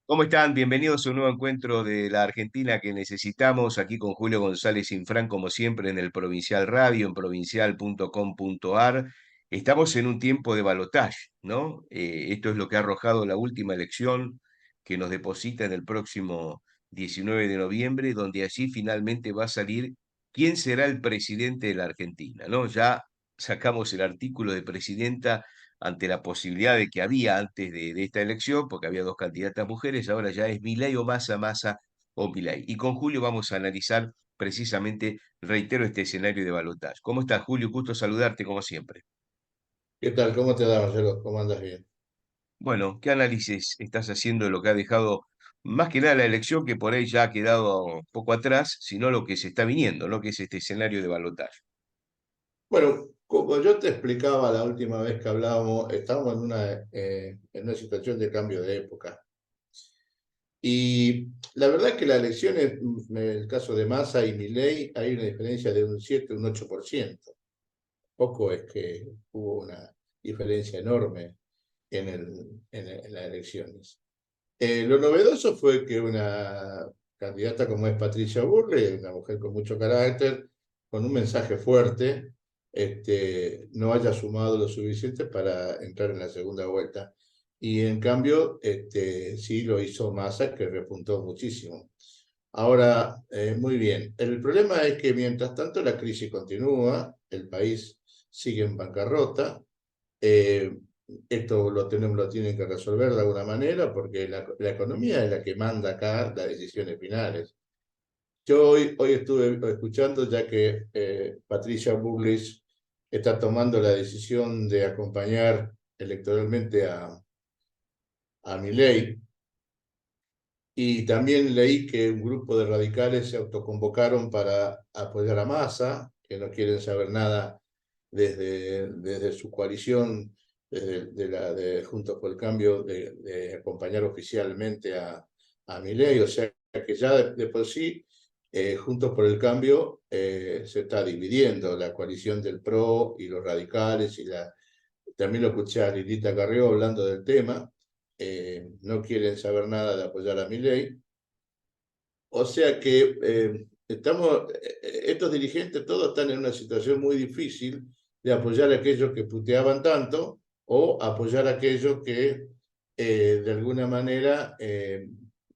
¿Cómo están? Bienvenidos a un nuevo encuentro de la Argentina que necesitamos, aquí con Julio González Infran, como siempre, en el Provincial Radio, en provincial.com.ar. Estamos en un tiempo de balotaje, ¿no? Esto es lo que ha arrojado la última elección que nos deposita en el próximo 19 de noviembre, donde allí finalmente va a salir quién será el presidente de la Argentina, ¿no? Ya sacamos el artículo de presidenta ante la posibilidad de que había antes de esta elección, porque había dos candidatas mujeres, ahora ya es Milei o Massa, Massa o Milei. Y con Julio vamos a analizar precisamente, reitero, este escenario de balotaje. ¿Cómo estás, Julio? Gusto saludarte como siempre. ¿Qué tal? ¿Cómo te da, Marcelo? ¿Cómo andas bien? Bueno, ¿qué análisis estás haciendo de lo que ha dejado más que nada la elección, que por ahí ya ha quedado un poco atrás, sino lo que se está viniendo, ¿no? Que es este escenario de balotaje. Bueno, como yo te explicaba la última vez que hablábamos, estamos en una situación de cambio de época. Y la verdad es que las elecciones, en el caso de Massa y Milei, hay una diferencia de un 7, un 8%. Poco es que hubo una diferencia enorme en las elecciones. Lo novedoso fue que una candidata como es Patricia Burley, una mujer con mucho carácter, con un mensaje fuerte, no haya sumado lo suficiente para entrar en la segunda vuelta. Y en cambio, sí lo hizo Massa, que repuntó muchísimo. Ahora, muy bien. El problema es que mientras tanto la crisis continúa, el país sigue en bancarrota. eh, Esto lo tienen que resolver de alguna manera porque la economía es la que manda acá las decisiones finales. Yo hoy estuve escuchando ya que Patricia Bullrich está tomando la decisión de acompañar electoralmente a Milei, y también leí que un grupo de radicales se autoconvocaron para apoyar a Massa, que no quieren saber nada desde su coalición, de Juntos por el Cambio, de acompañar oficialmente a Milei. O sea que ya de por sí, Juntos por el Cambio se está dividiendo, la coalición del PRO y los radicales, también lo escuché a Lilita Carrió hablando del tema. No quieren saber nada de apoyar a Milei. O sea que estos dirigentes todos están en una situación muy difícil de apoyar a aquellos que puteaban tanto o apoyar a aquellos que de alguna manera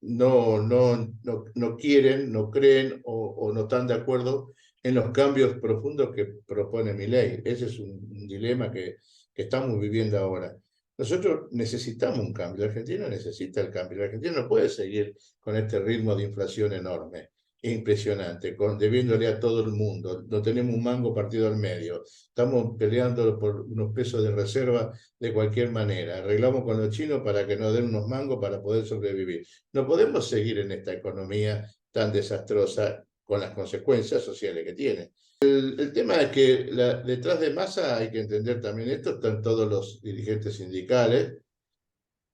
no quieren, no creen o no están de acuerdo en los cambios profundos que propone mi ley. Ese es un dilema que estamos viviendo ahora. Nosotros necesitamos un cambio. La Argentina necesita el cambio. La Argentina no puede seguir con este ritmo de inflación enorme, impresionante, debiéndole a todo el mundo. No tenemos un mango partido al medio. Estamos peleando por unos pesos de reserva de cualquier manera. Arreglamos con los chinos para que nos den unos mangos para poder sobrevivir. No podemos seguir en esta economía tan desastrosa con las consecuencias sociales que tiene. El tema es que detrás de Massa hay que entender también esto, están todos los dirigentes sindicales,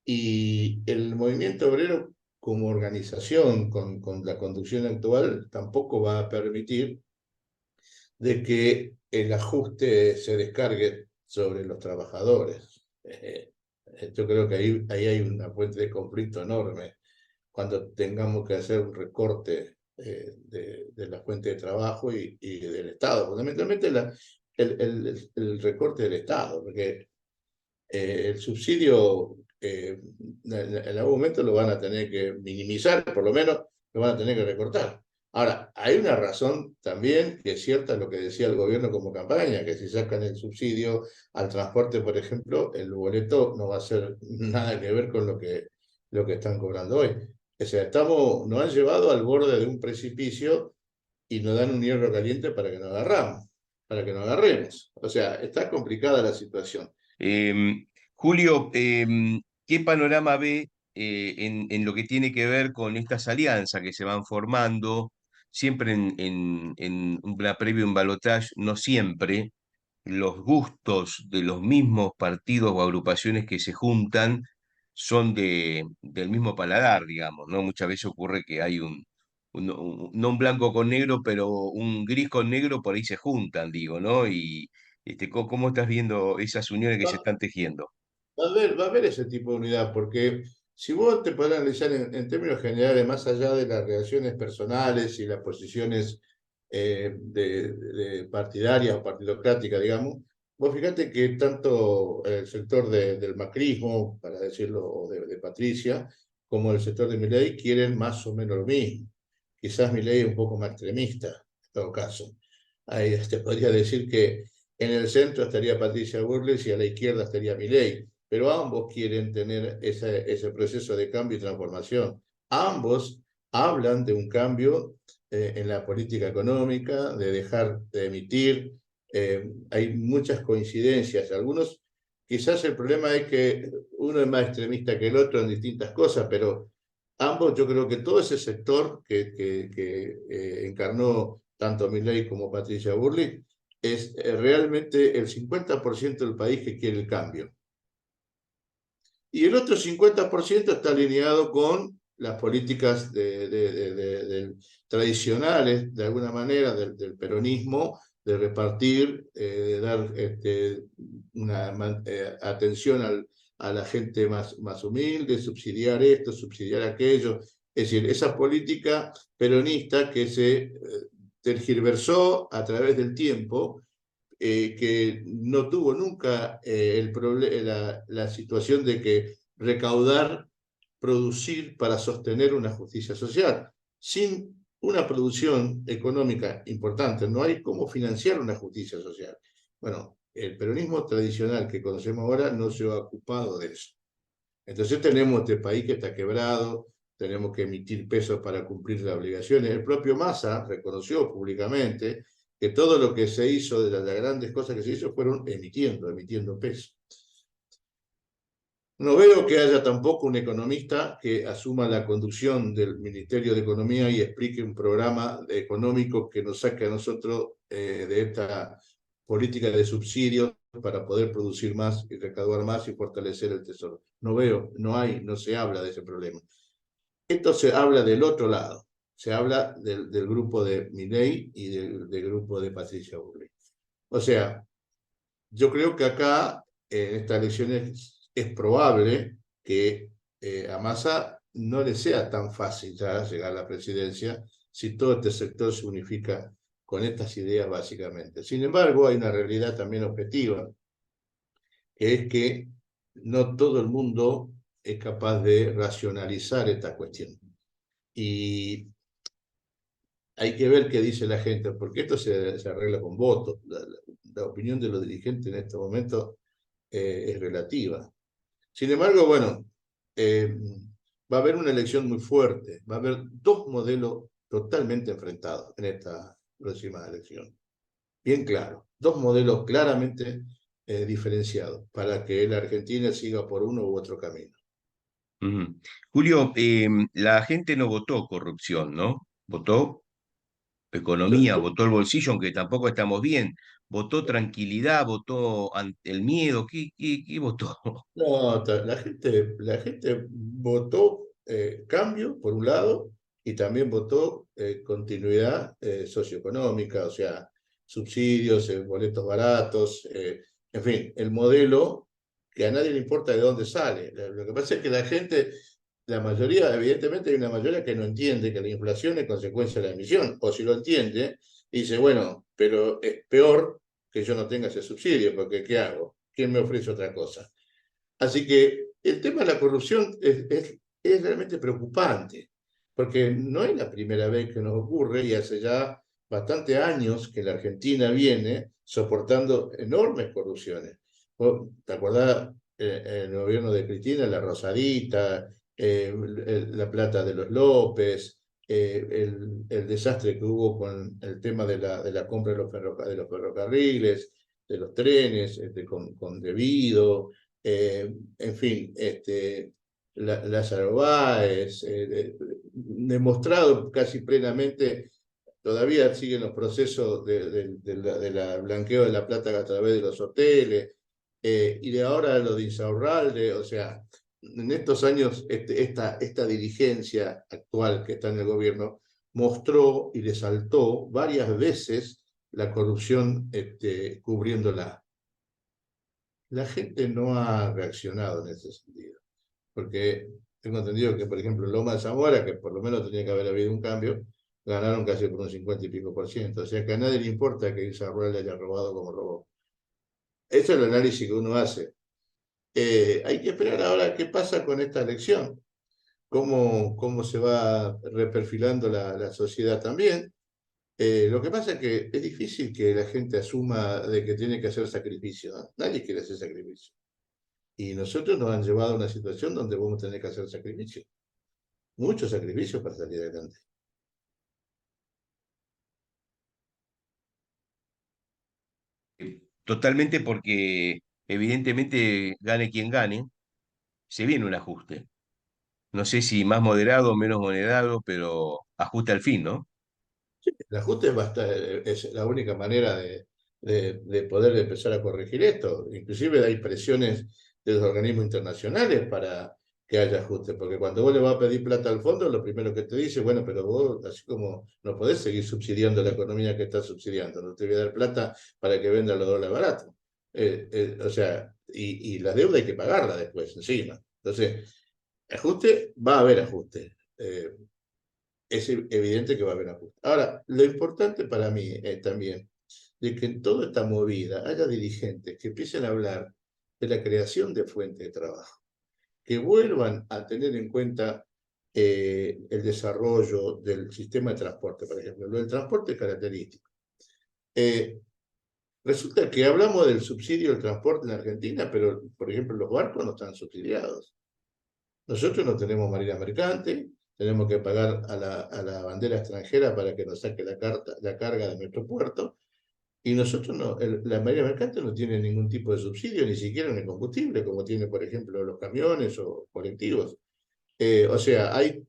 y el movimiento obrero como organización con la conducción actual tampoco va a permitir de que el ajuste se descargue sobre los trabajadores. Yo creo que ahí hay una fuente de conflicto enorme cuando tengamos que hacer un recorte de la fuente de trabajo y del Estado, fundamentalmente recorte del Estado, porque el subsidio en algún momento lo van a tener que minimizar, por lo menos lo van a tener que recortar. Ahora, hay una razón también que es cierta lo que decía el gobierno como campaña, que si sacan el subsidio al transporte, por ejemplo, el boleto no va a ser nada que ver con lo que están cobrando hoy. O sea, nos han llevado al borde de un precipicio y nos dan un hierro caliente para que nos agarremos. O sea, está complicada la situación. Julio, ¿qué panorama ve en lo que tiene que ver con estas alianzas que se van formando? Siempre en una previa un balotaje, no siempre los gustos de los mismos partidos o agrupaciones que se juntan son del mismo paladar, digamos, ¿no? Muchas veces ocurre que hay no un blanco con negro, pero un gris con negro por ahí se juntan, digo, ¿no? Y ¿cómo estás viendo esas uniones que se están tejiendo? Va a haber ese tipo de unidad, porque Si vos te podés analizar en términos generales, más allá de las reacciones personales y las posiciones de partidarias o partidocráticas, digamos, vos fíjate que tanto el sector del macrismo, para decirlo, o de Patricia, como el sector de Milei quieren más o menos lo mismo. Quizás Milei es un poco más extremista, en todo caso. Ahí te podría decir que en el centro estaría Patricia Burles y a la izquierda estaría Milei, pero ambos quieren tener ese proceso de cambio y transformación. Ambos hablan de un cambio en la política económica, de dejar de emitir. Hay muchas coincidencias. Algunos, quizás el problema es que uno es más extremista que el otro en distintas cosas, pero ambos, yo creo que todo ese sector que encarnó tanto Milei como Patricia Burley es realmente el 50% del país que quiere el cambio. Y el otro 50% está alineado con las políticas tradicionales, de alguna manera, del peronismo, de repartir, de dar una atención a la gente más humilde, subsidiar esto, subsidiar aquello. Es decir, esa política peronista que se tergiversó a través del tiempo, que no tuvo nunca la situación de que recaudar, producir para sostener una justicia social. Sin una producción económica importante, no hay cómo financiar una justicia social. Bueno, el peronismo tradicional que conocemos ahora no se ha ocupado de eso. Entonces tenemos este país que está quebrado, tenemos que emitir pesos para cumplir las obligaciones. El propio Massa reconoció públicamente que todo lo que se hizo, de las grandes cosas que se hizo, fueron emitiendo pesos. No veo que haya tampoco un economista que asuma la conducción del Ministerio de Economía y explique un programa económico que nos saque a nosotros de esta política de subsidios para poder producir más y recaudar más y fortalecer el tesoro. No veo, no hay, no se habla de ese problema. Esto se habla del otro lado, se habla del grupo de Milei y del grupo de Patricia Bullrich. O sea, yo creo que acá, en estas elecciones, es probable que a Massa no le sea tan fácil ya llegar a la presidencia si todo este sector se unifica con estas ideas básicamente. Sin embargo, hay una realidad también objetiva, que es que no todo el mundo es capaz de racionalizar esta cuestión. Y hay que ver qué dice la gente, porque esto se arregla con votos. La opinión de los dirigentes en este momento es relativa. Sin embargo, bueno, va a haber una elección muy fuerte, va a haber dos modelos totalmente enfrentados en esta próxima elección. Bien claro, dos modelos claramente diferenciados para que la Argentina siga por uno u otro camino. Ujú. Julio, la gente no votó corrupción, ¿no? Votó Yo, economía, votó el bolsillo, aunque tampoco estamos bien. Votó tranquilidad, votó el miedo. ¿Qué votó? no, la gente votó cambio, por un lado, y también votó continuidad socioeconómica, o sea, subsidios, boletos baratos, en fin, el modelo que a nadie le importa de dónde sale. Lo que pasa es que la gente, la mayoría, evidentemente hay una mayoría que no entiende que la inflación es consecuencia de la emisión, o si lo entiende, dice, bueno, pero es peor que yo no tenga ese subsidio, porque ¿qué hago? ¿Quién me ofrece otra cosa? Así que el tema de la corrupción es realmente preocupante, porque no es la primera vez que nos ocurre y hace ya bastantes años que la Argentina viene soportando enormes corrupciones. ¿Te acordás el gobierno de Cristina, la Rosadita, la plata de los López, el desastre que hubo con el tema de la compra de los ferrocarriles, de los trenes, con debido, en fin, Lázaro Báez, demostrado casi plenamente, todavía siguen los procesos de blanqueo de la plata a través de los hoteles, y de ahora lo de Insaurralde, o sea, en estos años esta dirigencia actual que está en el gobierno mostró y resaltó varias veces la corrupción cubriéndola. La gente no ha reaccionado en ese sentido, porque tengo entendido que, por ejemplo, en Loma de Zamora, que por lo menos tenía que haber habido un cambio, ganaron casi por un 50 y pico por ciento. O sea que a nadie le importa que Isa Rural le haya robado como robó. Ese es el análisis que uno hace. Hay que esperar ahora qué pasa con esta elección, cómo se va reperfilando la sociedad también. Lo que pasa es que es difícil que la gente asuma de que tiene que hacer sacrificio, ¿no? Nadie quiere hacer sacrificio. Y nosotros nos han llevado a una situación donde vamos a tener que hacer sacrificio. Muchos sacrificios para salir adelante. Totalmente porque evidentemente gane quien gane, se viene un ajuste. No sé si más moderado o menos moderado, pero ajuste al fin, ¿no? El ajuste es la única manera de poder empezar a corregir esto. Inclusive hay presiones de los organismos internacionales para que haya ajuste, porque cuando vos le vas a pedir plata al fondo, lo primero que te dice, bueno, pero vos, así como no podés seguir subsidiando la economía que estás subsidiando, no te voy a dar plata para que venda los dólares baratos. O sea, y la deuda hay que pagarla después, encima. Entonces, ajuste, va a haber ajuste. Es evidente que va a haber ajuste. Ahora, lo importante para mí es también de que en toda esta movida haya dirigentes que empiecen a hablar de la creación de fuentes de trabajo, que vuelvan a tener en cuenta el desarrollo del sistema de transporte, por ejemplo. Lo del transporte es característico. Eh, Resulta que hablamos del subsidio del transporte en Argentina, pero, por ejemplo, los barcos no están subsidiados. Nosotros no tenemos marina mercante, tenemos que pagar a la bandera extranjera para que nos saque la carga de nuestro puerto, y nosotros no, la marina mercante no tiene ningún tipo de subsidio, ni siquiera en el combustible, como tiene, por ejemplo, los camiones o colectivos. O sea, hay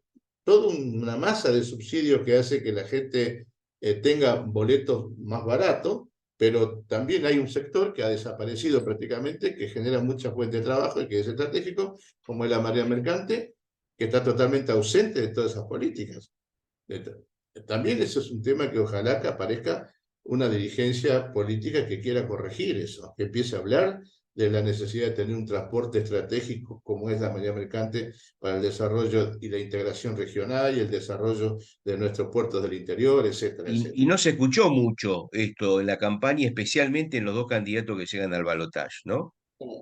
toda una masa de subsidios que hace que la gente tenga boletos más baratos, pero también hay un sector que ha desaparecido prácticamente, que genera mucha fuente de trabajo y que es estratégico, como es la marea mercante, que está totalmente ausente de todas esas políticas. También eso es un tema que ojalá que aparezca una dirigencia política que quiera corregir eso, que empiece a hablar de la necesidad de tener un transporte estratégico como es la marea mercante para el desarrollo y la integración regional y el desarrollo de nuestros puertos del interior, etcétera, Y etcétera. no se escuchó mucho esto en la campaña, especialmente en los dos candidatos que llegan al balotaje, ¿no?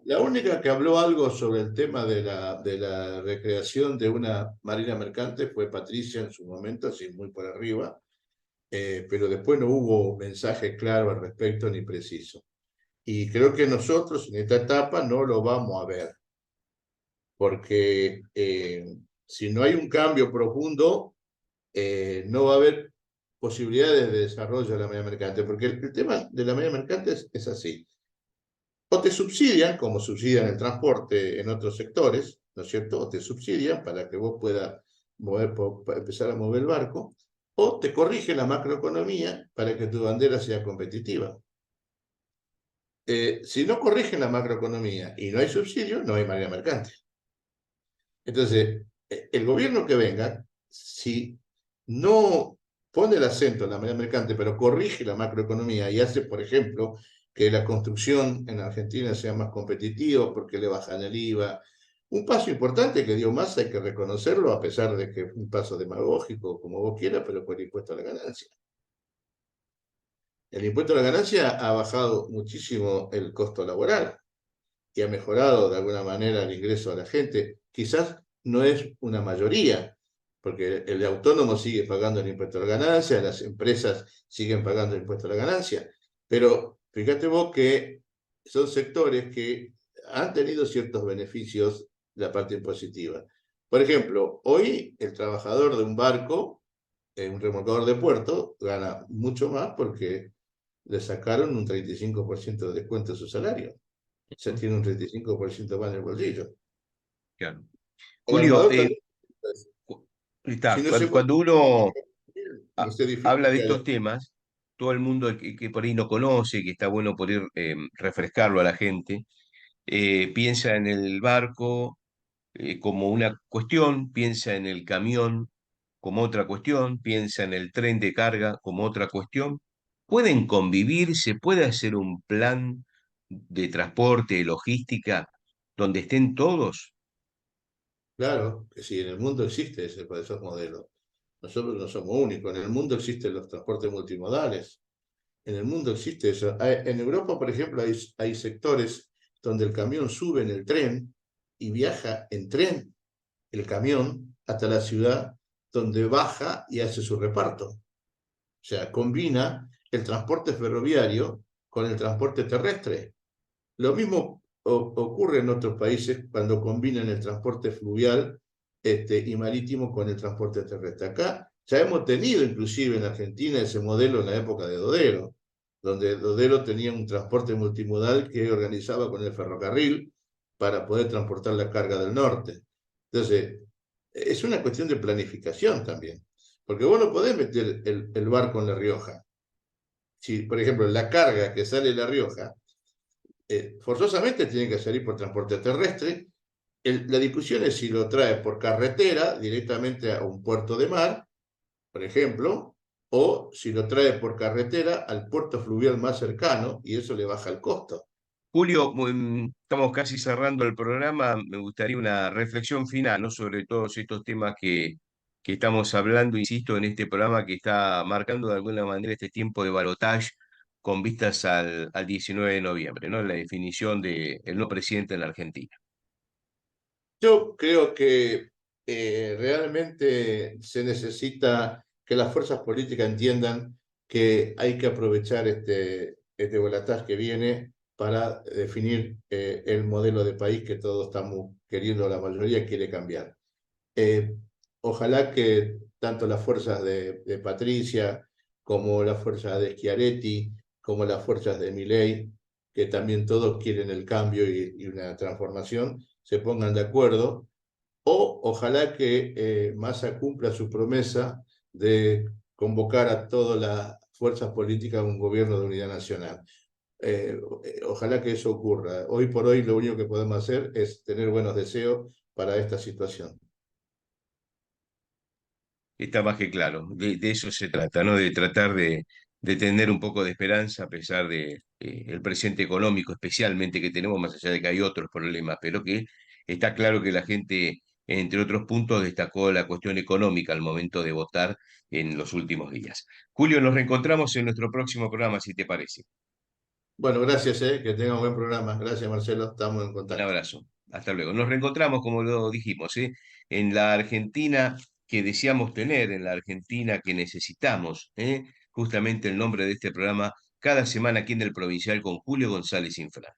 La única que habló algo sobre el tema de la recreación de una marina mercante fue Patricia en su momento, así muy por arriba, pero después no hubo mensaje claro al respecto ni preciso. Y creo que nosotros en esta etapa no lo vamos a ver, porque si no hay un cambio profundo, no va a haber posibilidades de desarrollo de la media mercante, porque el tema de la media mercante es así. O te subsidian, como subsidian el transporte en otros sectores, ¿no es cierto? O te subsidian para que vos puedas empezar a mover el barco, o te corrige la macroeconomía para que tu bandera sea competitiva. Si no corrigen la macroeconomía y no hay subsidio, no hay manera mercante. Entonces, el gobierno que venga, si no pone el acento en la manera mercante, pero corrige la macroeconomía y hace, por ejemplo, que la construcción en Argentina sea más competitiva porque le bajan el IVA, un paso importante que dio Massa, hay que reconocerlo, a pesar de que fue un paso demagógico, como vos quieras, pero fue el impuesto a la ganancia. El impuesto a la ganancia ha bajado muchísimo el costo laboral y ha mejorado de alguna manera el ingreso a la gente. Quizás no es una mayoría, porque el autónomo sigue pagando el impuesto a la ganancia, las empresas siguen pagando el impuesto a la ganancia, pero fíjate vos que son sectores que han tenido ciertos beneficios de la parte impositiva. Por ejemplo, hoy el trabajador de un barco, un remolcador de puerto, gana mucho más porque le sacaron un 35% de descuento de su salario. Se ¿No? tiene un 35% más en el bolsillo. Claro. El Julio, armador también. Si está, no se puede, cuando uno no se habla de dificulta. estos temas, todo el mundo que por ahí no conoce, que está bueno por ir refrescarlo a la gente, piensa en el barco como una cuestión, piensa en el camión como otra cuestión, piensa en el tren de carga como otra cuestión. ¿Pueden convivir? ¿Se puede hacer un plan de transporte, de logística, donde estén todos? Claro que sí, en el mundo existe esos modelos. Nosotros no somos únicos. En el mundo existen los transportes multimodales. En el mundo existe eso. En Europa, por ejemplo, hay sectores donde el camión sube en el tren y viaja en tren el camión hasta la ciudad donde baja y hace su reparto. O sea, combina el transporte ferroviario con el transporte terrestre. Lo mismo ocurre en otros países cuando combinan el transporte fluvial y marítimo con el transporte terrestre. Acá ya hemos tenido inclusive en Argentina ese modelo en la época de Dodero, donde Dodero tenía un transporte multimodal que organizaba con el ferrocarril para poder transportar la carga del norte. Entonces, es una cuestión de planificación también, porque vos no podés meter el barco en La Rioja. Si, por ejemplo, la carga que sale de La Rioja forzosamente tiene que salir por transporte terrestre. La discusión es si lo trae por carretera directamente a un puerto de mar, por ejemplo, o si lo trae por carretera al puerto fluvial más cercano y eso le baja el costo. Julio, estamos casi cerrando el programa. Me gustaría una reflexión final, ¿no? Sobre todos estos temas que estamos hablando, insisto, en este programa que está marcando de alguna manera este tiempo de balotaje con vistas al 19 de noviembre, ¿no? La definición del no presidente en la Argentina. Yo creo que realmente se necesita que las fuerzas políticas entiendan que hay que aprovechar este balotaje que viene para definir el modelo de país que todos estamos queriendo, la mayoría quiere cambiar. Eh, Ojalá que tanto las fuerzas de Patricia como las fuerzas de Schiaretti, como las fuerzas de Milei, que también todos quieren el cambio y una transformación, se pongan de acuerdo o ojalá que Massa cumpla su promesa de convocar a todas las fuerzas políticas a un gobierno de unidad nacional. Ojalá que eso ocurra. Hoy por hoy lo único que podemos hacer es tener buenos deseos para esta situación. Está más que claro, de eso se trata, ¿no? De tratar de tener un poco de esperanza a pesar de el presente económico, especialmente que tenemos, más allá de que hay otros problemas, pero que está claro que la gente, entre otros puntos, destacó la cuestión económica al momento de votar en los últimos días. Julio, nos reencontramos en nuestro próximo programa, si te parece. Bueno, gracias, que tenga un buen programa. Gracias, Marcelo. Estamos en Un contacto. abrazo. Hasta luego. Nos reencontramos, como lo dijimos, en la Argentina que deseamos tener, en la Argentina que necesitamos. Justamente el nombre de este programa, cada semana aquí en el Provincial con Julio González Infra.